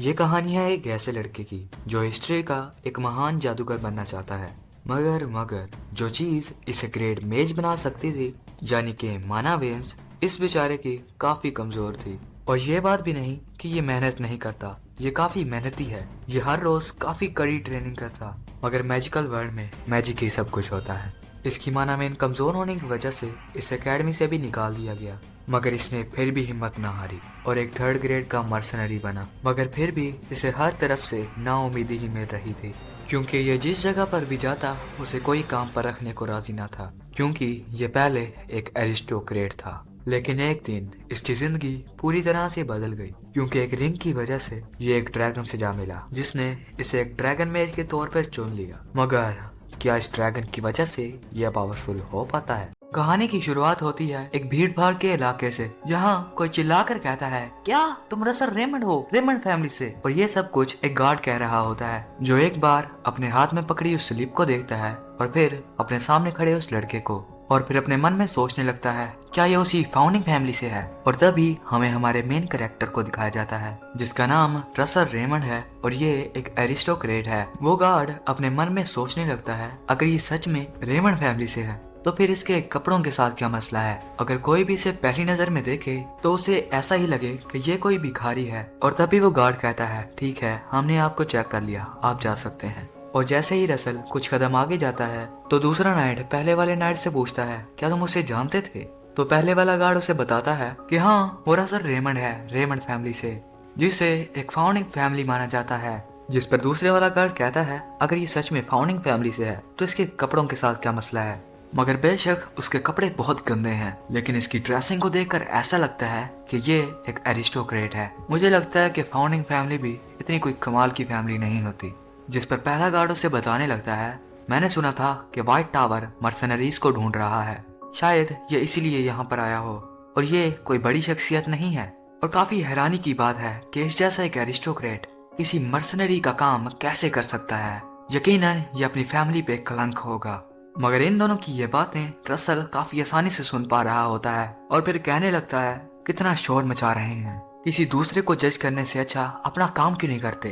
ये कहानी है एक ऐसे लड़के की जो हिस्ट्री का एक महान जादूगर बनना चाहता है। मगर जो चीज इसे ग्रेट मेज बना सकती थी, यानी कि माना वेंस, इस बेचारे की काफी कमजोर थी। और ये बात भी नहीं कि ये मेहनत नहीं करता, ये काफी मेहनती है। ये हर रोज काफी कड़ी ट्रेनिंग करता। मगर मैजिकल वर्ल्ड में मैजिक ही सब कुछ होता है। इसकी माना वेन कमजोर होने की वजह से इस एकेडमी से भी निकाल दिया गया। मगर इसने फिर भी हिम्मत न हारी और एक थर्ड ग्रेड का मर्सनरी बना। मगर फिर भी इसे हर तरफ से नाउमीदी ही मिल रही थी, क्योंकि ये जिस जगह पर भी जाता उसे कोई काम पर रखने को राजी न था, क्योंकि ये पहले एक एरिस्टोक्रेट था। लेकिन एक दिन इसकी जिंदगी पूरी तरह से बदल गई, क्योंकि एक रिंग की वजह से ये एक ड्रैगन से जा मिला, जिसने इसे एक ड्रैगन मेज के तौर पर चुन लिया। मगर क्या इस ड्रैगन की वजह से यह पावरफुल हो पाता है? कहानी की शुरुआत होती है एक भीड़ भाड़ के इलाके से, जहाँ कोई चिल्लाकर कहता है, क्या तुम रसर रेमंड हो, रेमंड फैमिली से? और ये सब कुछ एक गार्ड कह रहा होता है, जो एक बार अपने हाथ में पकड़ी उस स्लिप को देखता है और फिर अपने सामने खड़े उस लड़के को, और फिर अपने मन में सोचने लगता है, क्या ये उसी फाउंडिंग फैमिली से है? और तभी हमें हमारे मेन कैरेक्टर को दिखाया जाता है, जिसका नाम रसर रेमंड है और ये एक एरिस्टोक्रेट है। वो गार्ड अपने मन में सोचने लगता है, अगर ये सच में रेमंड फैमिली से है तो फिर इसके कपड़ों के साथ क्या मसला है? अगर कोई भी इसे पहली नजर में देखे तो उसे ऐसा ही लगे कि ये कोई भिखारी है। और तभी वो गार्ड कहता है, ठीक है, हमने आपको चेक कर लिया, आप जा सकते हैं। और जैसे ही रसल कुछ कदम आगे जाता है तो दूसरा नाइट पहले वाले नाइट से पूछता है, क्या तुम उसे जानते थे? तो पहले वाला गार्ड उसे बताता है कि हाँ, वो रसल रेमंड है, रेमंड फैमिली से, जिसे एक फाउंडिंग फैमिली माना जाता है। जिस पर दूसरे वाला गार्ड कहता है, अगर ये सच में फाउंडिंग फैमिली से है तो इसके कपड़ों के साथ क्या मसला है? मगर बेशक उसके कपड़े बहुत गंदे हैं, लेकिन इसकी ड्रेसिंग को देखकर ऐसा लगता है कि ये एक एरिस्टोक्रेट है। मुझे लगता है कि फाउंडिंग फैमिली भी इतनी कोई कमाल की फैमिली नहीं होती। जिस पर पहला गार्ड उसे बताने लगता है, मैंने सुना था कि व्हाइट टावर मर्सनरीज को ढूंढ रहा है, शायद ये इसीलिए यहाँ पर आया हो, और ये कोई बड़ी शख्सियत नहीं है। और काफी हैरानी की बात है कि इस जैसा एक एरिस्टोक्रेट किसी मर्सनरी का काम कैसे कर सकता है। यकीनन ये अपनी फैमिली पे कलंक होगा। मगर इन दोनों की ये बातें रसल काफी आसानी से सुन पा रहा होता है और फिर कहने लगता है, कितना शोर मचा रहे हैं, किसी दूसरे को जज करने से अच्छा अपना काम क्यों नहीं करते?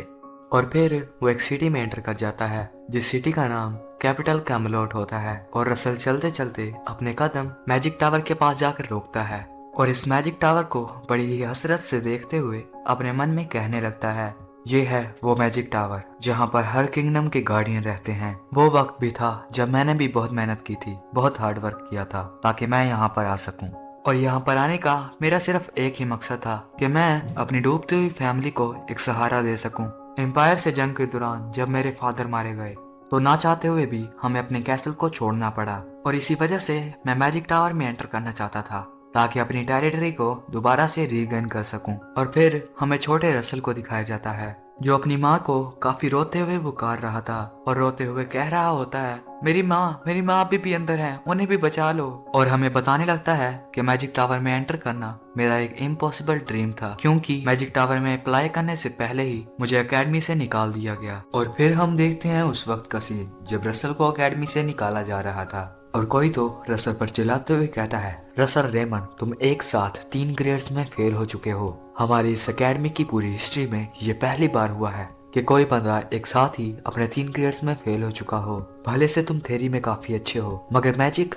और फिर वो एक सिटी में एंटर कर जाता है, जिस सिटी का नाम कैपिटल कैमलोट होता है। और रसल चलते चलते अपने कदम मैजिक टावर के पास जाकर रोकता है और इस मैजिक टावर को बड़ी ही हसरत से देखते हुए अपने मन में कहने लगता है, ये है वो मैजिक टावर जहाँ पर हर किंगडम के गार्डियन रहते हैं। वो वक्त भी था जब मैंने भी बहुत मेहनत की थी, बहुत हार्ड वर्क किया था ताकि मैं यहाँ पर आ सकूं। और यहाँ पर आने का मेरा सिर्फ एक ही मकसद था कि मैं अपनी डूबती हुई फैमिली को एक सहारा दे सकूं। एम्पायर से जंग के दौरान जब मेरे फादर मारे गए तो ना चाहते हुए भी हमें अपने कैसल को छोड़ना पड़ा, और इसी वजह से मैं मैजिक टावर में एंटर करना चाहता था ताकि अपनी टेरिटरी को दोबारा से रीगेन कर सकूं। और फिर हमें छोटे रसल को दिखाया जाता है, जो अपनी माँ को काफी रोते हुए पुकार रहा था और रोते हुए कह रहा होता है, मेरी माँ अभी भी अंदर है, उन्हें भी बचा लो। और हमें बताने लगता है कि मैजिक टावर में एंटर करना मेरा एक इम्पॉसिबल ड्रीम था, क्योंकि मैजिक टावर में अप्लाई करने से पहले ही मुझे एकेडमी से निकाल दिया गया। और फिर हम देखते हैं उस वक्त का सीन जब रसल को एकेडमी से निकाला जा रहा था और कोई तो रसल पर चिल्लाते हुए कहता है, रसल रेमंड, तुम एक साथ 3 ग्रेड्स में फेल हो चुके हो। हमारी इस एकेडमी की पूरी हिस्ट्री में ये पहली बार हुआ है कि कोई बंदा एक साथ ही अपने 3 ग्रेड्स में फेल हो चुका हो। भले से तुम थ्योरी में काफी अच्छे हो, मगर मैजिक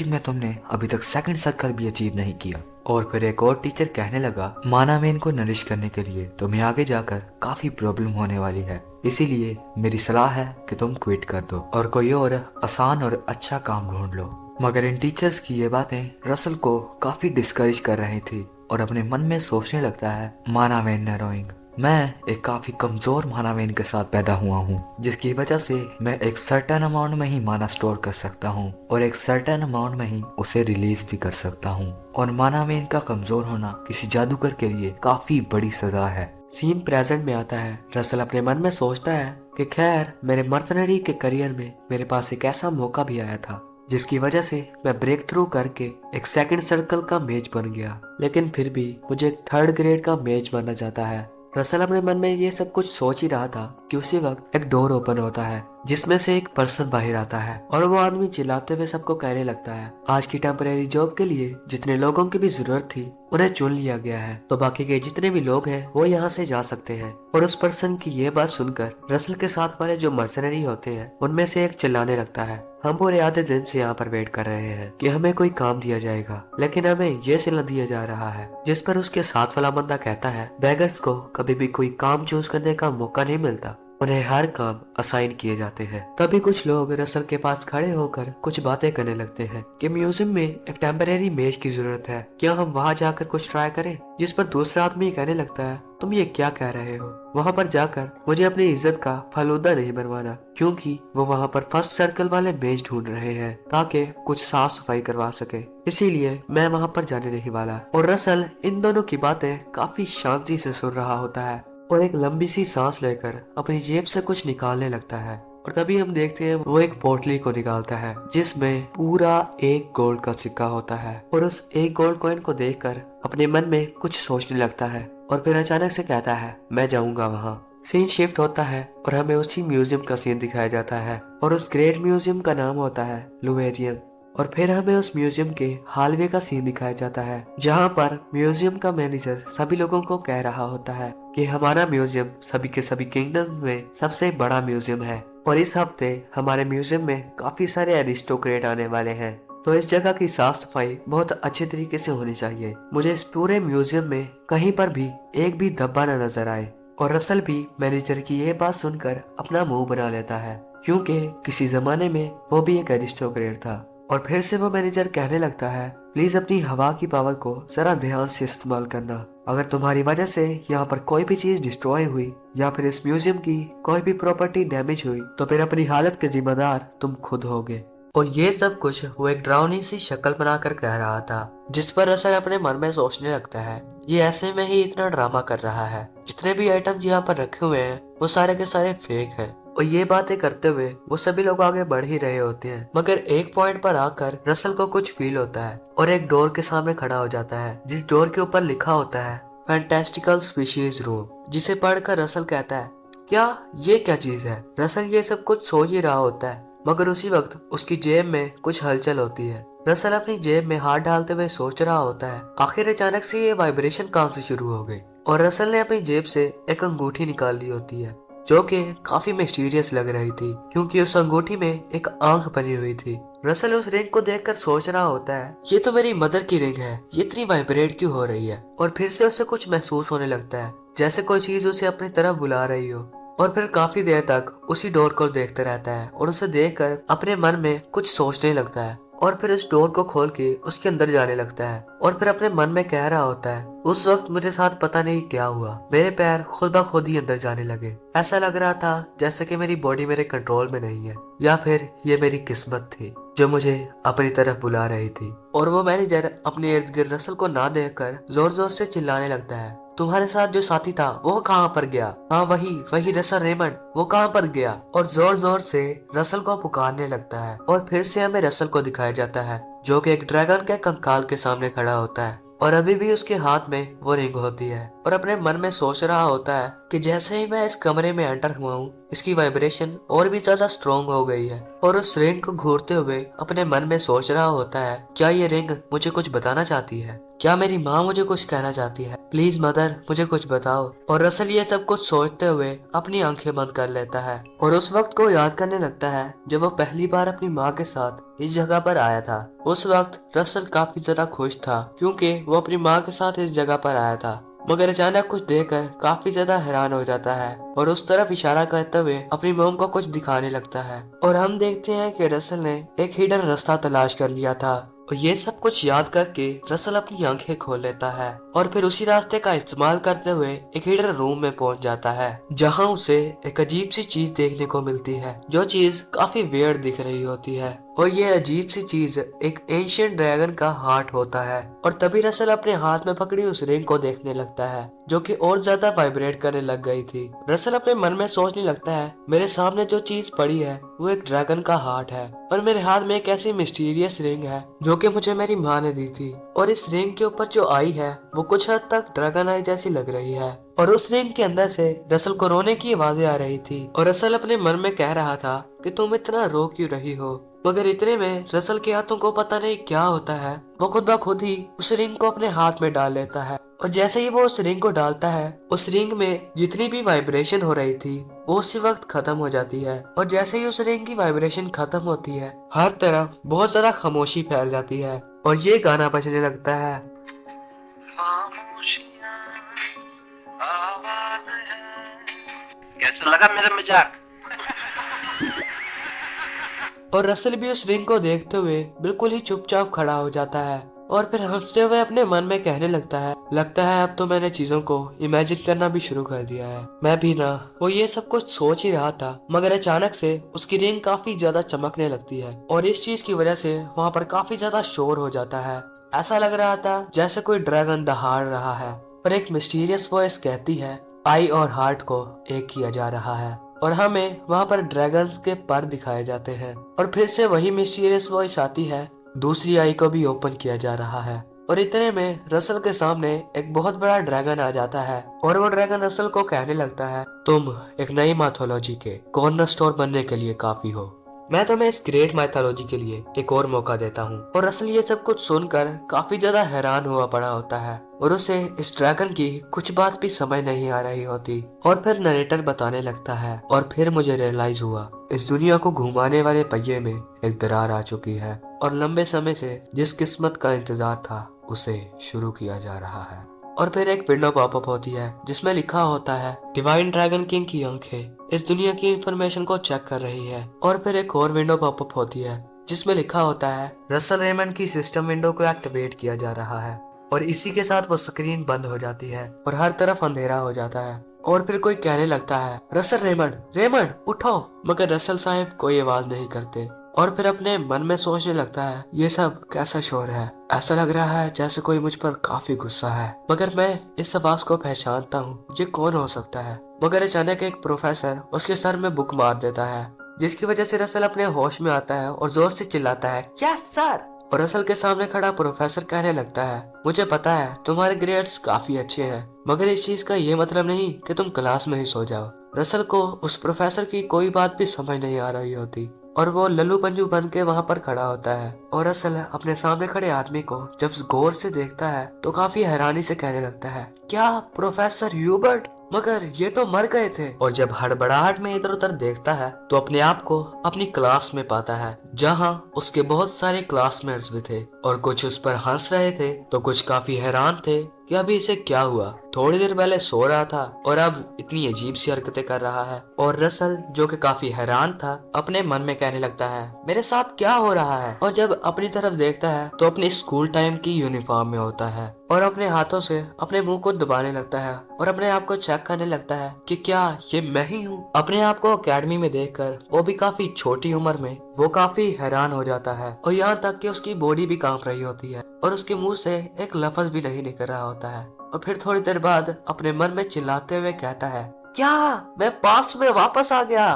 में तुमने अभी तक सेकंड सर्कल भी अचीव नहीं किया। और फिर एक और टीचर कहने लगा, माना वेन को नरिश करने के लिए तुम्हें आगे जाकर काफी प्रॉब्लम होने वाली है, इसीलिए मेरी सलाह है कि तुम क्विट कर दो और कोई और आसान और अच्छा काम ढूंढ लो। मगर इन टीचर्स की ये बातें रसल को काफी डिस्करेज कर रही थी और अपने मन में सोचने लगता है, माना वेन नरोइंग, मैं एक काफी कमजोर माना वेन के साथ पैदा हुआ हूँ, जिसकी वजह से मैं एक सर्टेन अमाउंट में ही माना स्टोर कर सकता हूँ और एक सर्टेन अमाउंट में ही उसे रिलीज भी कर सकता हूँ। और माना वेन का कमजोर होना किसी जादूगर के लिए काफी बड़ी सजा है। सीन प्रेजेंट में आता है। रसल अपने मन में सोचता है कि खैर, मेरे मर्सनरी के करियर में मेरे पास एक ऐसा मौका भी आया था जिसकी वजह से मैं ब्रेक थ्रू करके एक सेकंड सर्कल का मेज बन गया, लेकिन फिर भी मुझे एक थर्ड ग्रेड का मेज बनना चाहता है। रसल अपने मन में ये सब कुछ सोच ही रहा था कि उसी वक्त एक डोर ओपन होता है जिसमें से एक पर्सन बाहर आता है और वो आदमी चिल्लाते हुए सबको कहने लगता है आज की टेम्परेरी जॉब के लिए जितने लोगों की भी जरूरत थी उन्हें चुन लिया गया है, तो बाकी के जितने भी लोग हैं वो यहाँ से जा सकते हैं। और उस पर्सन की ये बात सुनकर रसल के साथ वाले जो मर्सनरी होते हैं उनमें से एक चिल्लाने लगता है हम पूरे आधे दिन से यहाँ पर वेट कर रहे हैं कि हमें कोई काम दिया जाएगा, लेकिन हमें ये सिला दिया जा रहा है। जिस पर उसके साथ वाला बंदा कहता है बेगर्स को कभी भी कोई काम चूज करने का मौका नहीं मिलता, उन्हें हर काम असाइन किए जाते हैं। तभी कुछ लोग रसल के पास खड़े होकर कुछ बातें करने लगते हैं कि म्यूजियम में एक टेम्परेरी मेज की जरूरत है, क्या हम वहाँ जाकर कुछ ट्राई करें। जिस पर दूसरा आदमी कहने लगता है तुम ये क्या कह रहे हो, वहाँ पर जाकर मुझे अपनी इज्जत का फालूदा नहीं बनवाना, क्योंकि वो वहाँ पर फर्स्ट सर्कल वाले मेज ढूंढ रहे हैं ताकि कुछ साफ सफाई करवा सके, इसीलिए मैं वहाँ पर जाने नहीं वाला। और रसल इन दोनों की बातें काफी शांति से सुन रहा होता है और एक लंबी सी सांस लेकर अपनी जेब से कुछ निकालने लगता है। और तभी हम देखते हैं वो एक पोटली को निकालता है जिसमें पूरा एक गोल्ड का सिक्का होता है और उस एक गोल्ड कॉइन को देखकर अपने मन में कुछ सोचने लगता है और फिर अचानक से कहता है मैं जाऊंगा वहाँ। सीन शिफ्ट होता है और हमें उसी म्यूजियम का सीन दिखाया जाता है और उस ग्रेट म्यूजियम का नाम होता है लुवेरियम। और फिर हमें उस म्यूजियम के हालवे का सीन दिखाया जाता है जहाँ पर म्यूजियम का मैनेजर सभी लोगों को कह रहा होता है कि हमारा म्यूजियम सभी के सभी किंगडम में सबसे बड़ा म्यूजियम है और इस हफ्ते हमारे म्यूजियम में काफी सारे एरिस्टोक्रेट आने वाले हैं, तो इस जगह की साफ सफाई बहुत अच्छे तरीके से होनी चाहिए। मुझे इस पूरे म्यूजियम में कहीं पर भी एक भी धब्बा न नजर आए। और रसल भी मैनेजर की ये बात सुनकर अपना मुंह बना लेता है क्योंकि किसी जमाने में वो भी एक एरिस्टोक्रेट था। और फिर से वो मैनेजर कहने लगता है प्लीज अपनी हवा की पावर को जरा ध्यान से इस्तेमाल करना, अगर तुम्हारी वजह से यहाँ पर कोई भी चीज डिस्ट्रॉय हुई या फिर इस म्यूजियम की कोई भी प्रॉपर्टी डैमेज हुई तो फिर अपनी हालत के जिम्मेदार तुम खुद होगे। और ये सब कुछ वो एक डरावनी सी शक्ल बनाकर कह रहा था, जिस पर रसल अपने मन में सोचने लगता है ये ऐसे में ही इतना ड्रामा कर रहा है, जितने भी आइटम यहाँ पर रखे हुए हैं वो सारे के सारे फेक हैं। और ये बातें करते हुए वो सभी लोग आगे बढ़ ही रहे होते हैं, मगर एक पॉइंट पर आकर रसल को कुछ फील होता है और एक डोर के सामने खड़ा हो जाता है जिस डोर के ऊपर लिखा होता है फैंटास्टिकल स्पीशीज रूम, जिसे पढ़कर रसल कहता है क्या ये क्या चीज है। रसल ये सब कुछ सोच ही रहा होता है मगर उसी वक्त उसकी जेब में कुछ हलचल होती है। रसल अपनी जेब में हाथ डालते हुए सोच रहा होता है आखिर अचानक से ये वाइब्रेशन कहाँ से शुरू हो गई। और रसल ने अपनी जेब से एक अंगूठी निकाल ली होती है जो कि काफी मिस्टीरियस लग रही थी क्योंकि उस अंगूठी में एक आंख बनी हुई थी। रसल उस रिंग को देखकर सोच रहा होता है ये तो मेरी मदर की रिंग है, ये इतनी वाइब्रेट क्यों हो रही है। और फिर से उसे कुछ महसूस होने लगता है जैसे कोई चीज उसे अपनी तरफ बुला रही हो। और फिर काफी देर तक उसी डोर को देखता रहता है और उसे देखकर अपने मन में कुछ सोचने लगता है और फिर उस डोर को खोल के उसके अंदर जाने लगता है और फिर अपने मन में कह रहा होता है उस वक्त मेरे साथ पता नहीं क्या हुआ, मेरे पैर खुद ब खुद ही अंदर जाने लगे। ऐसा लग रहा था जैसे कि मेरी बॉडी मेरे कंट्रोल में नहीं है या फिर ये मेरी किस्मत थी जो मुझे अपनी तरफ बुला रही थी। और वो मैनेजर अपने इर्द गिर्द रसल को ना देखकर जोर जोर से चिल्लाने लगता है तुम्हारे साथ जो साथी था वो कहाँ पर गया, हाँ वही रसल रेमंड, वो कहाँ पर गया। और जोर जोर से रसल को पुकारने लगता है और फिर से हमें रसल को दिखाया जाता है जो कि एक ड्रैगन के कंकाल के सामने खड़ा होता है और अभी भी उसके हाथ में वो रिंग होती है और अपने मन में सोच रहा होता है कि जैसे ही मैं इस कमरे में एंटर हुआ हूँ इसकी वाइब्रेशन और भी ज्यादा स्ट्रॉन्ग हो गई है। और उस रिंग को घूरते हुए अपने मन में सोच रहा होता है क्या ये रिंग मुझे कुछ बताना चाहती है, क्या मेरी माँ मुझे कुछ कहना चाहती है, प्लीज मदर मुझे कुछ बताओ। और रसल ये सब कुछ सोचते हुए अपनी आंखें बंद कर लेता है और उस वक्त को याद करने लगता है जब वो पहली बार अपनी माँ के साथ इस जगह पर आया था। उस वक्त रसल काफी ज्यादा खुश था क्योंकि वो अपनी माँ के साथ इस जगह पर आया था, मगर अचानक कुछ देखकर काफी ज्यादा हैरान हो जाता है और उस तरफ इशारा करते हुए अपनी मोम को कुछ दिखाने लगता है। और हम देखते हैं कि रसल ने एक हिडन रास्ता तलाश कर लिया था और ये सब कुछ याद करके रसल अपनी आंखें खोल लेता है और फिर उसी रास्ते का इस्तेमाल करते हुए एक हिडन रूम में पहुंच जाता है जहां उसे एक अजीब सी चीज देखने को मिलती है जो चीज काफी वियर्ड दिख रही होती है। और ये अजीब सी चीज एक एंशिएंट ड्रैगन का हार्ट होता है। और तभी रसल अपने हाथ में पकड़ी उस रिंग को देखने लगता है जो कि और ज्यादा वाइब्रेट करने लग गई थी। रसल अपने मन में सोचने लगता है मेरे सामने जो चीज पड़ी है वो एक ड्रैगन का हार्ट है और मेरे हाथ में एक ऐसी मिस्टीरियस रिंग है जो कि मुझे मेरी मेरी माँ ने दी थी और इस रिंग के ऊपर जो आई है वो कुछ हद तक ड्रैगन आई जैसी लग रही है। और उस रिंग के अंदर से रसल को रोने की आवाजें आ रही थी और रसल अपने मन में कह रहा था कि तुम इतना रो क्यों रही हो। मगर इतने में रसल के हाथों को पता नहीं क्या होता है, वो खुद ब खुद ही उस रिंग को अपने हाथ में डाल लेता है। और जैसे ही वो उस रिंग को डालता है, उस रिंग में जितनी भी वाइब्रेशन हो रही थी वो उसी वक्त खत्म हो जाती है। और जैसे ही उस रिंग की वाइब्रेशन खत्म होती है, हर तरफ बहुत ज्यादा खामोशी फैल जाती है और ये गाना बजने लगता है। कैसा लगा मेरा मजाक? और रसल भी उस रिंग को देखते हुए बिल्कुल ही चुपचाप खड़ा हो जाता है और फिर हंसते हुए अपने मन में कहने लगता है अब तो मैंने चीजों को इमेजिन करना भी शुरू कर दिया है। मैं भी ना। वो ये सब कुछ सोच ही रहा था, मगर अचानक से उसकी रिंग काफी ज्यादा चमकने लगती है और इस चीज की वजह से वहाँ पर काफी ज्यादा शोर हो जाता है। ऐसा लग रहा था जैसे कोई ड्रैगन दहाड़ रहा है और एक मिस्टीरियस वॉइस कहती है आई और हार्ट को एक किया जा रहा है। और हमें वहाँ पर ड्रैगन्स के पर दिखाए जाते हैं और फिर से वही मिस्टीरियस वॉइस आती है, दूसरी आई को भी ओपन किया जा रहा है। और इतने में रसल के सामने एक बहुत बड़ा ड्रैगन आ जाता है और वो ड्रैगन रसल को कहने लगता है तुम एक नई मैथोलॉजी के कॉर्नर स्टोर बनने के लिए काफी हो। मैं तुम्हें इस ग्रेट माइथोलॉजी के लिए एक और मौका देता हूँ। और रसल ये सब कुछ सुनकर काफी ज्यादा हैरान हुआ पड़ा होता है और उसे इस ड्रैगन की कुछ बात भी समझ नहीं आ रही होती। और फिर नरेटर बताने लगता है और फिर मुझे रियलाइज हुआ इस दुनिया को घुमाने वाले पहिए में एक दरार आ चुकी है और लंबे समय से जिस किस्मत का इंतजार था उसे शुरू किया जा रहा है। और फिर एक विंडो पॉपअप होती है जिसमें लिखा होता है डिवाइन ड्रैगन किंग की आंखें इस दुनिया की इंफॉर्मेशन को चेक कर रही है। और फिर एक और विंडो पॉपअप होती है जिसमें लिखा होता है रसल रेमंड की सिस्टम विंडो को एक्टिवेट किया जा रहा है। और इसी के साथ वो स्क्रीन बंद हो जाती है और हर तरफ अंधेरा हो जाता है। और फिर कोई कहने लगता है रसल रेमंड रेमंड उठो, मगर रसल साहब कोई आवाज नहीं करते। और फिर अपने मन में सोचने लगता है ये सब कैसा शोर है, ऐसा लग रहा है जैसे कोई मुझ पर काफी गुस्सा है, मगर मैं इस आवाज को पहचानता हूँ, ये कौन हो सकता है। मगर अचानक एक प्रोफेसर उसके सर में बुक मार देता है जिसकी वजह से रसल अपने होश में आता है और जोर से चिल्लाता है यस सर। और रसल के सामने खड़ा प्रोफेसर कहने लगता है मुझे पता है तुम्हारे ग्रेड्स काफी अच्छे हैं, मगर इस चीज का ये मतलब नहीं कि तुम क्लास में ही सो जाओ। रसल को उस प्रोफेसर की कोई बात भी समझ नहीं आ रही होती और वो लल्लू पंजू बन के वहाँ पर खड़ा होता है। और रसल अपने सामने खड़े आदमी को जब गौर से देखता है तो काफी हैरानी से कहने लगता है क्या प्रोफेसर ह्यूबर्ट, मगर ये तो मर गए थे। और जब हड़बड़ाहट में इधर उधर देखता है तो अपने आप को अपनी क्लास में पाता है जहाँ उसके बहुत सारे क्लासमेट्स भी थे और कुछ उस पर हंस रहे थे तो कुछ काफी हैरान थे कि अभी इसे क्या हुआ, थोड़ी देर पहले सो रहा था और अब इतनी अजीब सी हरकतें कर रहा है। और रसल जो कि काफी हैरान था अपने मन में कहने लगता है मेरे साथ क्या हो रहा है। और जब अपनी तरफ देखता है तो अपने स्कूल टाइम की यूनिफॉर्म में होता है और अपने हाथों से अपने मुंह को दबाने लगता है और अपने आप को चेक करने लगता है कि क्या ये मैं ही हूँ। अपने आप को एकेडमी में देखकर वो भी काफी छोटी उम्र में वो काफी हैरान हो जाता है और यहाँ तक कि उसकी बॉडी भी कांप रही होती है और उसके मुंह से एक लफ्ज भी नहीं निकल रहा होता है। और फिर थोड़ी देर बाद अपने मन में चिल्लाते हुए कहता है क्या मैं पास्ट में वापस आ गया।